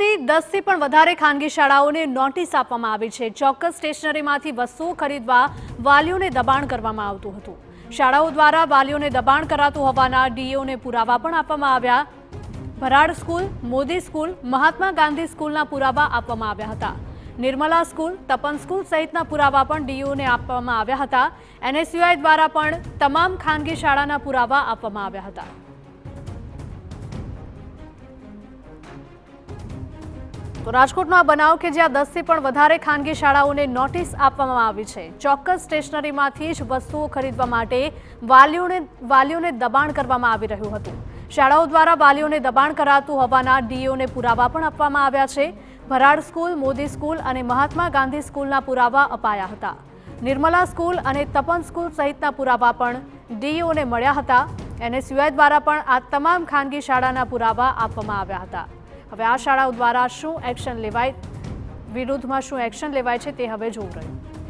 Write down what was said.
રાજકોટની 10 થી પણ વધારે ખાનગી શાળાઓને નોટિસ આપવામાં આવી છે। ચોક્કસ સ્ટેશનરીમાંથી વસ્તુઓ ખરીદવા વાલીઓને દબાણ કરવામાં આવતું હતું। શાળાઓ દ્વારા વાલીઓને દબાણ કરાતું હોવાના ડીઓને પુરાવા પણ આપવામાં આવ્યા। ભરાડ સ્કૂલ, મોદી સ્કૂલ, મહાત્મા ગાંધી સ્કૂલના પુરાવા આપવામાં આવ્યા હતા। નિર્મલા સ્કૂલ, તપન સ્કૂલ સહિતના પુરાવા પણ ડીઓને આપવામાં આવ્યા હતા। એનએસયુઆઈ દ્વારા પણ તમામ ખાનગી શાળાના પુરાવા આપવામાં આવ્યા હતા। તો રાજકોટનો આ બનાવ કે જ્યાં 10 થી પણ વધારે ખાનગી શાળાઓને નોટિસ આપવામાં આવી છે। ચોક્કસ સ્ટેશનરીમાંથી જ વસ્તુઓ ખરીદવા માટે વાલીઓને દબાણ કરવામાં આવી રહ્યું હતું। શાળાઓ દ્વારા વાલીઓને દબાણ કરાતું હોવાના ડીઓને પુરાવા પણ આપવામાં આવ્યા છે। ભરાડ સ્કૂલ, મોદી સ્કૂલ અને મહાત્મા ગાંધી સ્કૂલના પુરાવા અપાયા હતા। નિર્મલા સ્કૂલ અને તપન સ્કૂલ સહિતના પુરાવા પણ ડીઓને મળ્યા હતા। એનએસયુઆઈ દ્વારા પણ આ તમામ ખાનગી શાળાના પુરાવા આપવામાં આવ્યા હતા। હવે આ શાળાઓ દ્વારા શું એક્શન લેવાય, વિરુદ્ધમાં શું એક્શન લેવાય છે તે હવે જોવું રહ્યું।